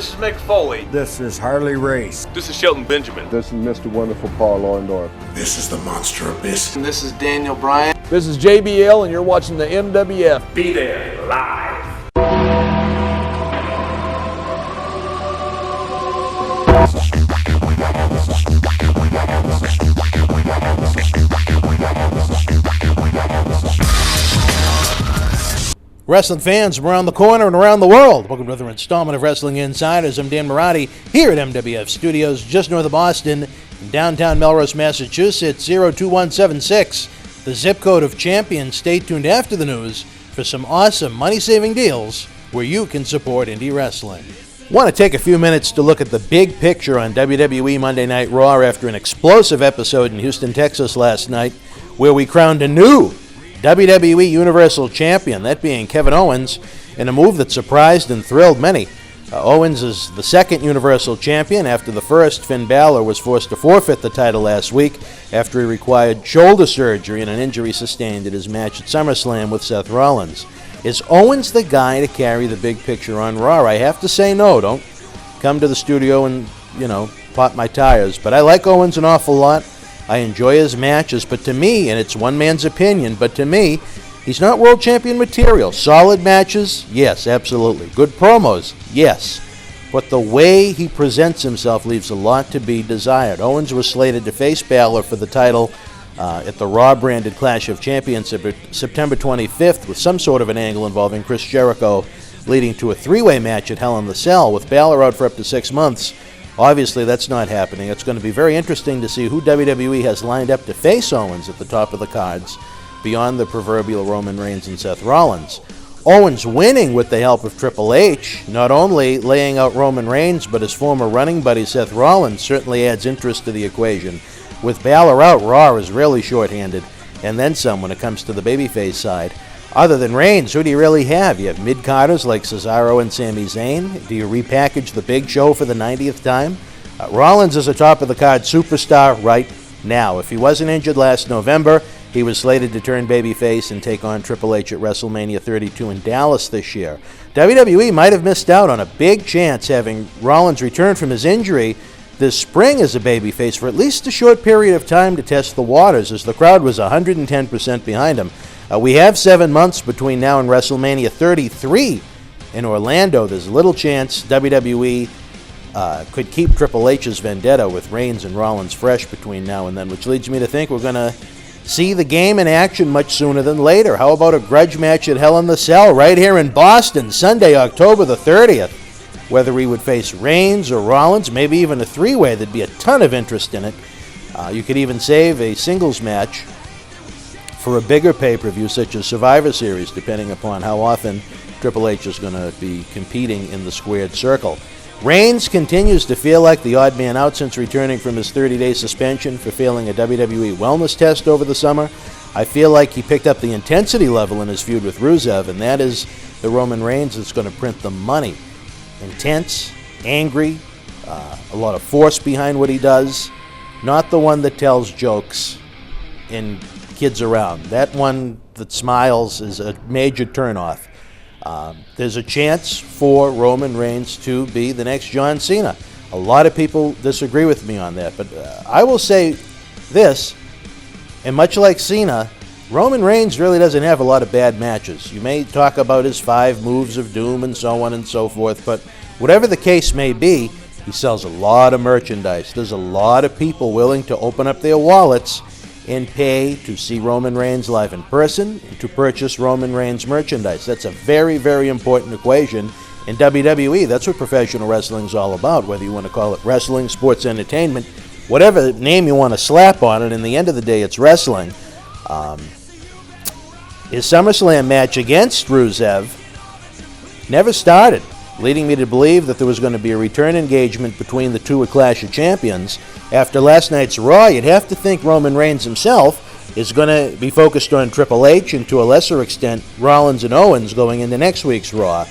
This is Mick Foley. This is Harley Race. This is Shelton Benjamin. This is Mr. Wonderful Paul Orndorff. This is the Monster Abyss. And this is Daniel Bryan. This is JBL, and you're watching the MWF. Be there live. Wrestling fans from around the corner and around the world, welcome to another installment of Wrestling Insiders. I'm Dan Marotti here at MWF Studios, just north of Boston, in downtown Melrose, Massachusetts, 02176, the zip code of champions. Stay tuned after the news for some awesome money-saving deals where you can support indie wrestling. Want to take a few minutes to look at the big picture on WWE Monday Night Raw after an explosive episode in Houston, Texas last night, where we crowned a new WWE Universal Champion, that being Kevin Owens, in a move that surprised and thrilled many. Owens is the second Universal Champion after the first. Finn Balor was forced to forfeit the title last week after he required shoulder surgery and an injury sustained at his match at SummerSlam with Seth Rollins. Is Owens the guy to carry the big picture on Raw? I have to say no. Don't come to the studio and, pop my tires. But I like Owens an awful lot. I enjoy his matches, but to me, and it's one man's opinion, but to me, he's not world champion material. Solid matches, yes, absolutely. Good promos, yes. But the way he presents himself leaves a lot to be desired. Owens was slated to face Balor for the title at the Raw-branded Clash of Champions September 25th with some sort of an angle involving Chris Jericho, leading to a three-way match at Hell in the Cell with Balor out for up to 6 months. Obviously, that's not happening. It's going to be very interesting to see who WWE has lined up to face Owens at the top of the cards, beyond the proverbial Roman Reigns and Seth Rollins. Owens winning with the help of Triple H, not only laying out Roman Reigns, but his former running buddy Seth Rollins certainly adds interest to the equation. With Balor out, Raw is really short-handed, and then some when it comes to the babyface side. Other than Reigns, who do you really have? You have mid-carders like Cesaro and Sami Zayn. Do you repackage the Big Show for the 90th time? Rollins is a top-of-the-card superstar right now. If he wasn't injured last November, he was slated to turn babyface and take on Triple H at WrestleMania 32 in Dallas this year. WWE might have missed out on a big chance having Rollins return from his injury this spring as a babyface for at least a short period of time to test the waters, as the crowd was 110% behind him. We have 7 months between now and WrestleMania 33 in Orlando. There's little chance WWE could keep Triple H's vendetta with Reigns and Rollins fresh between now and then, which leads me to think we're going to see the game in action much sooner than later. How about a grudge match at Hell in the Cell right here in Boston, Sunday, October the 30th? Whether he would face Reigns or Rollins, maybe even a three-way, there'd be a ton of interest in it. You could even save a singles match for a bigger pay-per-view such as Survivor Series, depending upon how often Triple H is going to be competing in the squared circle. Reigns continues to feel like the odd man out since returning from his 30-day suspension for failing a WWE wellness test over the summer. I feel like he picked up the intensity level in his feud with Rusev, and that is the Roman Reigns that's going to print the money. Intense, angry, a lot of force behind what he does. Not the one that tells jokes and kids around. That one that smiles is a major turnoff. There's a chance for Roman Reigns to be the next John Cena. A lot of people disagree with me on that, but I will say this, and much like Cena, Roman Reigns really doesn't have a lot of bad matches. You may talk about his 5 moves of doom and so on and so forth, but whatever the case may be, he sells a lot of merchandise. There's a lot of people willing to open up their wallets and pay to see Roman Reigns live in person and to purchase Roman Reigns merchandise. That's a very, very important equation in WWE. That's what professional wrestling is all about, whether you want to call it wrestling, sports entertainment, whatever name you want to slap on it. In the end of the day, it's wrestling. His SummerSlam match against Rusev never started, leading me to believe that there was going to be a return engagement between the two at Clash of Champions. After last night's Raw, you'd have to think Roman Reigns himself is going to be focused on Triple H and, to a lesser extent, Rollins and Owens going into next week's Raw,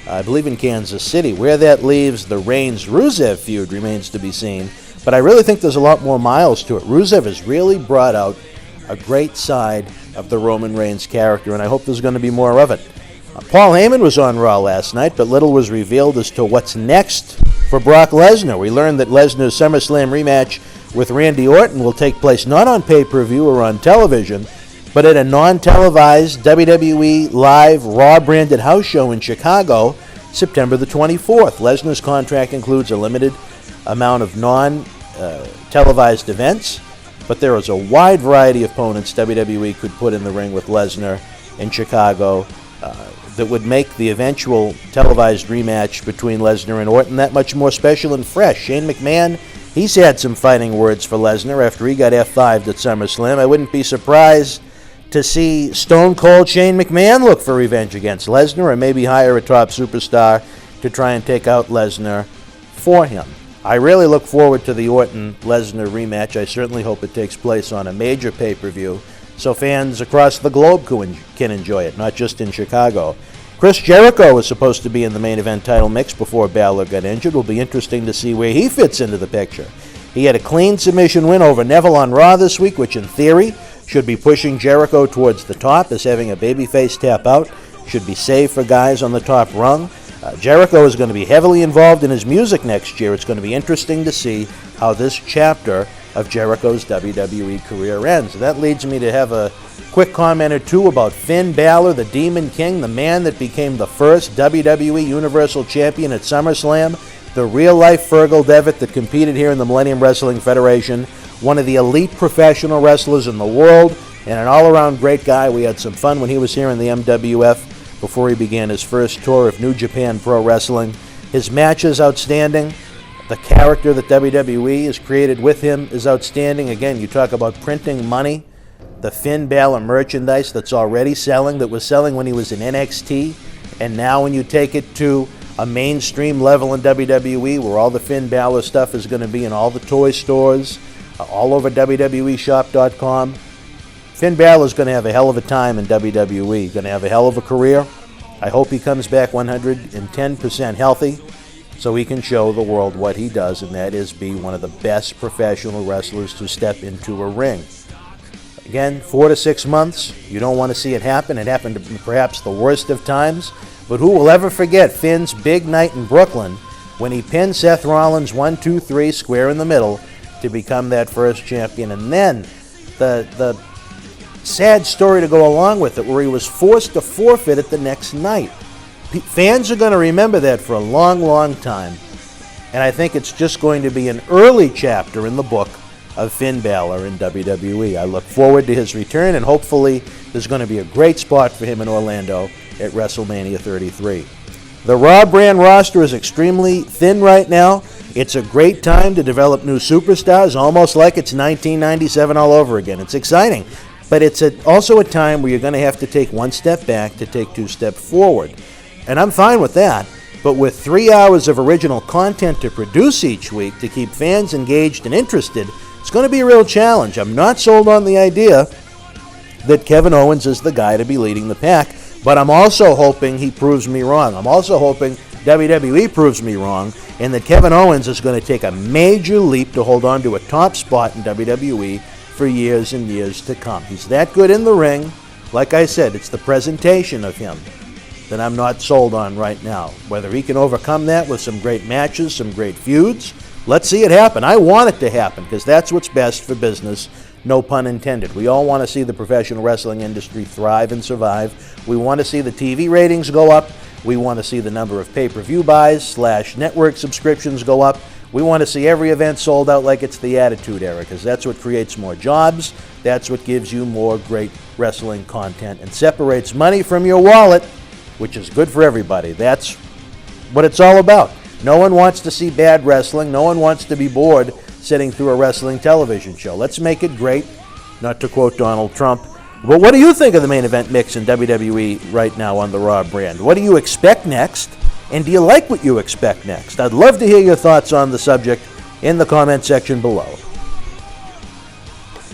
I believe in Kansas City. Where that leaves the Reigns-Rusev feud remains to be seen, but I really think there's a lot more miles to it. Rusev has really brought out a great side of the Roman Reigns character, and I hope there's going to be more of it. Paul Heyman was on Raw last night, but little was revealed as to what's next for Brock Lesnar. We learned that Lesnar's SummerSlam rematch with Randy Orton will take place not on pay-per-view or on television, but at a non-televised WWE Live Raw-branded house show in Chicago, September the 24th. Lesnar's contract includes a limited amount of non-televised events, but there is a wide variety of opponents WWE could put in the ring with Lesnar in Chicago that would make the eventual televised rematch between Lesnar and Orton that much more special and fresh. Shane McMahon, he's had some fighting words for Lesnar after he got F5'd at SummerSlam. I wouldn't be surprised to see Stone Cold Shane McMahon look for revenge against Lesnar, or maybe hire a top superstar to try and take out Lesnar for him. I really look forward to the Orton-Lesnar rematch. I certainly hope it takes place on a major pay-per-view so fans across the globe can enjoy it, not just in Chicago. Chris Jericho was supposed to be in the main event title mix before Balor got injured. It will be interesting to see where he fits into the picture. He had a clean submission win over Neville on Raw this week, which in theory should be pushing Jericho towards the top, as having a babyface tap out should be safe for guys on the top rung. Jericho is going to be heavily involved in his music next year. It's going to be interesting to see how this chapter of Jericho's WWE career ends. That leads me to have a quick comment or two about Finn Balor, the Demon King, the man that became the first WWE Universal Champion at SummerSlam, the real-life Fergal Devitt that competed here in the Millennium Wrestling Federation, one of the elite professional wrestlers in the world, and an all-around great guy. We had some fun when he was here in the MWF before he began his first tour of New Japan Pro Wrestling. His match is outstanding. The character that WWE has created with him is outstanding. Again, you talk about printing money. The Finn Balor merchandise that's already selling, that was selling when he was in NXT, and now when you take it to a mainstream level in WWE where all the Finn Balor stuff is going to be in all the toy stores, all over WWEshop.com. Finn Balor is going to have a hell of a time in WWE. Going to have a hell of a career. I hope he comes back 110% healthy so he can show the world what he does, and that is be one of the best professional wrestlers to step into a ring. Again, 4 to 6 months. You don't want to see it happen. It happened at perhaps the worst of times. But who will ever forget Finn's big night in Brooklyn when he pinned Seth Rollins 1, 2, 3 square in the middle to become that first champion. And then the sad story to go along with it, where he was forced to forfeit it the next night. Fans are going to remember that for a long, long time. And I think it's just going to be an early chapter in the book of Finn Balor in WWE. I look forward to his return, and hopefully there's going to be a great spot for him in Orlando at WrestleMania 33. The Raw brand roster is extremely thin right now. It's a great time to develop new superstars, almost like it's 1997 all over again. It's exciting, but it's also a time where you're going to have to take one step back to take 2 steps forward. And I'm fine with that, but with 3 hours of original content to produce each week to keep fans engaged and interested, it's going to be a real challenge. I'm not sold on the idea that Kevin Owens is the guy to be leading the pack, but I'm also hoping he proves me wrong. I'm also hoping WWE proves me wrong, and that Kevin Owens is going to take a major leap to hold on to a top spot in WWE for years and years to come. He's that good in the ring. Like I said, it's the presentation of him that I'm not sold on right now. Whether he can overcome that with some great matches, some great feuds, let's see it happen. I want it to happen because that's what's best for business, no pun intended. We all want to see the professional wrestling industry thrive and survive. We want to see the TV ratings go up. We want to see the number of pay-per-view buys / network subscriptions go up. We want to see every event sold out like it's the Attitude Era, because that's what creates more jobs. That's what gives you more great wrestling content and separates money from your wallet, which is good for everybody. That's what it's all about. No one wants to see bad wrestling. No one wants to be bored sitting through a wrestling television show. Let's make it great, not to quote Donald Trump. But what do you think of the main event mix in WWE right now on the Raw brand? What do you expect next? And do you like what you expect next? I'd love to hear your thoughts on the subject in the comment section below.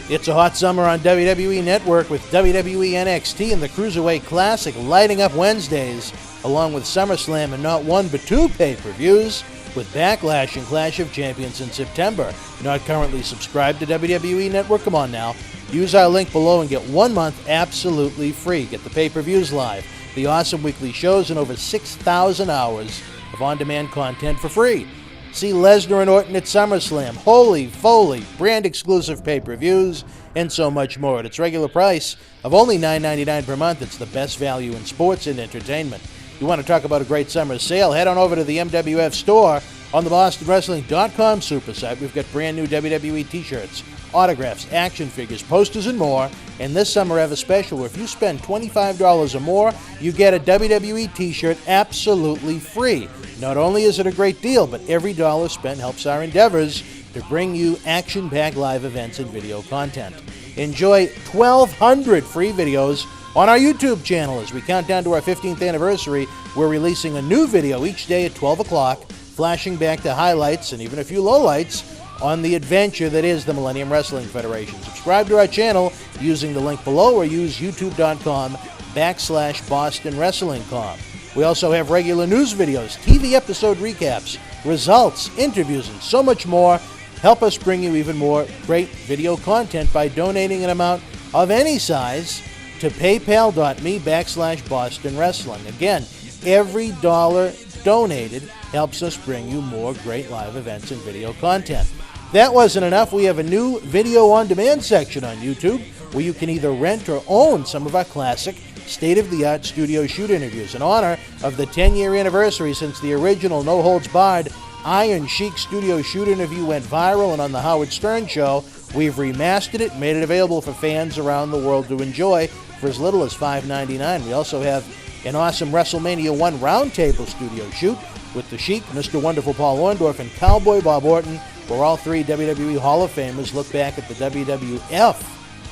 It's a hot summer on WWE Network with WWE NXT and the Cruiserweight Classic lighting up Wednesdays, along with SummerSlam and not 1 but 2 pay-per-views, with Backlash and Clash of Champions in September. If you're not currently subscribed to WWE Network, come on now. Use our link below and get 1 month absolutely free. Get the pay-per-views live. the awesome weekly shows, and over 6,000 hours of on-demand content for free. See Lesnar and Orton at SummerSlam, Holy Foley, brand-exclusive pay-per-views, and so much more. At its regular price of only $9.99 per month, it's the best value in sports and entertainment. You want to talk about a great summer sale? Head on over to the MWF store on the BostonWrestling.com super site. We've got brand new WWE t-shirts, autographs, action figures, posters, and more. And this summer I have a special where if you spend $25 or more, you get a WWE t-shirt absolutely free. Not only is it a great deal, but every dollar spent helps our endeavors to bring you action-packed live events and video content. Enjoy 1,200 free videos on our YouTube channel. As we count down to our 15th anniversary, we're releasing a new video each day at 12 o'clock, flashing back to highlights and even a few lowlights on the adventure that is the Millennium Wrestling Federation. Subscribe to our channel using the link below or use youtube.com/BostonWrestlingCom. We also have regular news videos, TV episode recaps, results, interviews, and so much more. Help us bring you even more great video content by donating an amount of any size to paypal.me/Boston Wrestling. Again, every dollar donated helps us bring you more great live events and video content. That wasn't enough. We have a new video on demand section on YouTube where you can either rent or own some of our classic state-of-the-art studio shoot interviews. In honor of the 10-year anniversary since the original No Holds Barred Iron Sheik studio shoot interview went viral and on the Howard Stern Show, we've remastered it and made it available for fans around the world to enjoy for as little as $5.99. We also have an awesome WrestleMania 1 roundtable studio shoot with the Sheik, Mr. Wonderful Paul Orndorff, and Cowboy Bob Orton, where all three WWE Hall of Famers look back at the WWF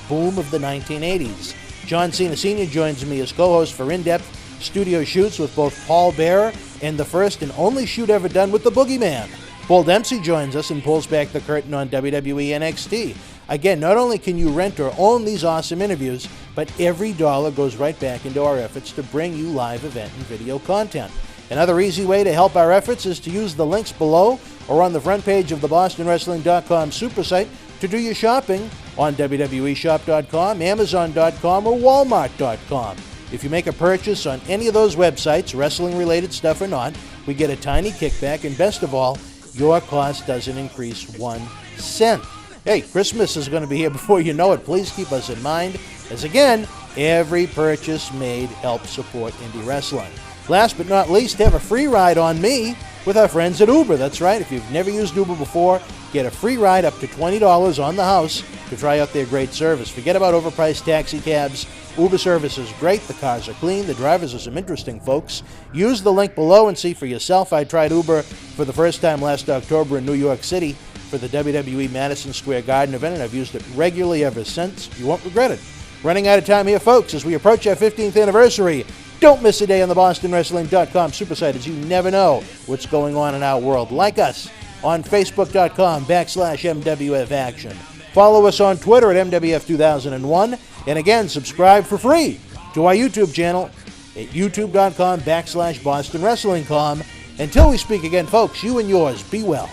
boom of the 1980s. John Cena Sr. joins me as co-host for in-depth studio shoots with both Paul Bearer and the first and only shoot ever done with the Boogeyman. Paul Dempsey joins us and pulls back the curtain on WWE NXT. Again, not only can you rent or own these awesome interviews, but every dollar goes right back into our efforts to bring you live event and video content. Another easy way to help our efforts is to use the links below or on the front page of the BostonWrestling.com super site to do your shopping on WWEshop.com, Amazon.com, or Walmart.com. If you make a purchase on any of those websites, wrestling-related stuff or not, we get a tiny kickback, and best of all, your cost doesn't increase 1 cent. Hey, Christmas is going to be here before you know it. Please keep us in mind, as again, every purchase made helps support indie wrestling. Last but not least, have a free ride on me with our friends at Uber. That's right, if you've never used Uber before, get a free ride up to $20 on the house to try out their great service. Forget about overpriced taxi cabs. Uber service is great. The cars are clean. The drivers are some interesting folks. Use the link below and see for yourself. I tried Uber for the first time last October in New York City for the WWE Madison Square Garden event, and I've used it regularly ever since. You won't regret it. Running out of time here, folks, as we approach our 15th anniversary. Don't miss a day on the BostonWrestling.com super site, as you never know what's going on in our world. Like us on Facebook.com/MWF Action. Follow us on Twitter at MWF2001. And again, subscribe for free to our YouTube channel at youtube.com/BostonWrestlingCom. Until we speak again, folks, you and yours, be well.